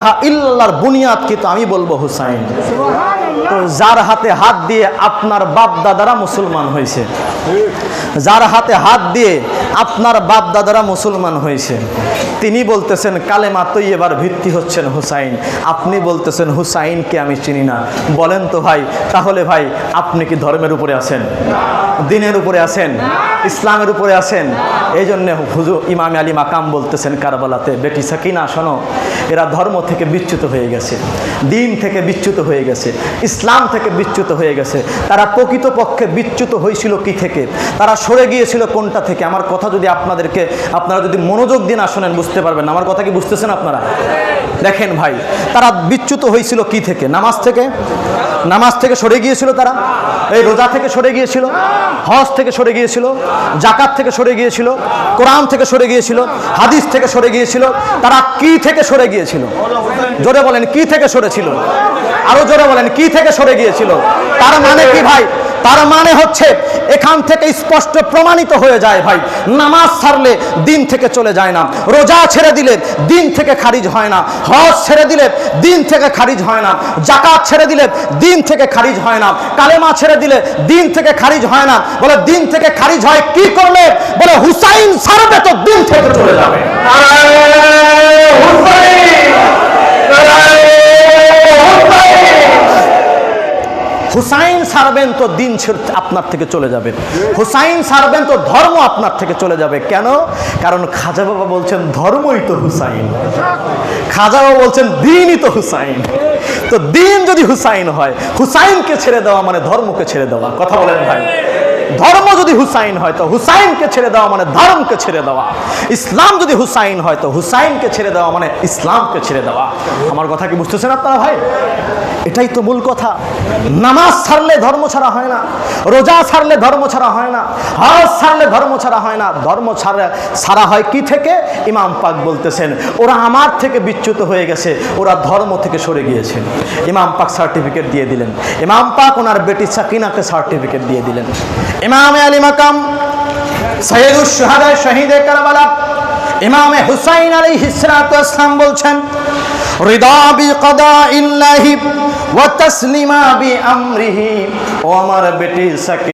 ইল্লাল্লাহর বুনিয়াদ কি? তো আমি বলবো হুসাইন। তো যার হাতে হাত দিয়ে আপনার বাপ দাদারা মুসলমান হয়েছে, যার হাতে হাত দিয়ে আপনার বাপ দাদারা মুসলমান হয়েছে, তিনি বলতেছেন কালেমা তৈয়বার ভিত্তি হচ্ছেন হুসাইন, আপনি বলতেছেন হুসাইনকে আমি চিনি না। বলেন তো ভাই, তাহলে ভাই আপনি কি ধর্মের উপরে আছেন, দ্বীনের উপরে আছেন, ইসলামের উপরে আছেন? এই জন্য হুজুর ইমাম আলী মাকাম বলতেছেন কারবালাতে, বেটি সাকিনা শোনো, এরা ধর্ম থেকে বিচ্যুত হয়ে গেছে, দ্বীন থেকে বিচ্যুত হয়ে গেছে, ইসলাম থেকে বিচ্যুত হয়ে গেছে। তারা প্রকৃতপক্ষে বিচ্যুত হয়েছিল কি থেকে, তারা সরে গিয়েছিল কোনটা থেকে? আমার কথা যদি আপনারা যদি মনোযোগ দিয়ে না শোনেন বুঝতে পারবেন না। আমার কথা কি বুঝতেছেন আপনারা? দেখেন ভাই, তারা বিচ্যুত হয়েছিল কি থেকে? নামাজ থেকে সরে গিয়েছিল তারা, এই রোজা থেকে সরে গিয়েছিল, হজ থেকে সরে গিয়েছিল, জাকাত থেকে সরে গিয়েছিল, কোরআন থেকে সরে গিয়েছিল, হাদিস থেকে সরে গিয়েছিল। তারা কি থেকে সরে গিয়েছিল? জোরে বলেন, কি থেকে সরেছিল? আরো জোরে বলেন, কি থেকে সরে গিয়েছিল? তার মানে কি ভাই? তার মানে হচ্ছে এখান থেকে স্পষ্ট প্রমাণিত হয়ে যায় ভাই, নামাজ ছাড়লে দ্বীন থেকে চলে যায় না, রোজা ছেড়ে দিলে দ্বীন থেকে খারিজ হয় না, হজ ছেড়ে দিলে দ্বীন থেকে খারিজ হয় না, জাকাত ছেড়ে দিলে দ্বীন থেকে খারিজ হয় না, কালেমা ছেড়ে দিলে দ্বীন থেকে খারিজ হয় না। বলে দ্বীন থেকে খারিজ হয় কি করলে? বলে হুসাইন ছাড়বে তো দ্বীন থেকে চলে যাবে। হুসাইন ছাড়বেন তো দ্বীন আপনার থেকে চলে যাবে, হুসাইন ছাড়বেন তো ধর্ম আপনার থেকে চলে যাবে। কেন? কারণ খাজা বাবা বলছেন ধর্মই তো হুসাইন, খাজা বাবা বলছেন দ্বীনই তো হুসাইন। তো দ্বীন যদি হুসাইন হয়, হুসাইনকে ছেড়ে দেওয়া মানে ধর্মকে ছেড়ে দেওয়া। কথা বলেন ভাই, ধর্ম যদি হুসাইন হয় তো হুসাইনকে ছেড়ে দেওয়া মানে ধর্মকে ছেড়ে দেওয়া। ইসলাম যদি হুসাইন হয় তো হুসাইনকে ছেড়ে দেওয়া মানে ইসলামকে ছেড়ে দেওয়া। আমার কথা কি বুঝতেছেন আপনারা ভাই? এটাই তো মূল কথা। নামাজ ছাড়লে ধর্ম ছাড়া হয় না, রোজা ছাড়লে ধর্ম ছাড়া হয় না, হজ ছাড়লে ধর্ম ছাড়া হয় না। ধর্ম ছাড়া হয় কি থেকে? ইমাম পাক বলতেছেন ওরা আমার থেকে বিচ্যুত হয়ে গেছে, ওরা ধর্ম থেকে সরে গিয়েছে। ইমাম পাক সার্টিফিকেট দিয়ে দিলেন, ইমাম পাক ওনার বেটি সাকিনাকে সার্টিফিকেট দিয়ে দিলেন। ইমাম আলী মাকাম সাইয়্যিদুশ শুহাদা শহীদে কারবালা ইমাম হুসাইন আলাইহিস সালাতু ওয়াস সালাম বলছেন রিদা বিকদাইল্লাহি ওয়া তাসলিমা বিআমরিহি। ও আমার বেটি সাকিনা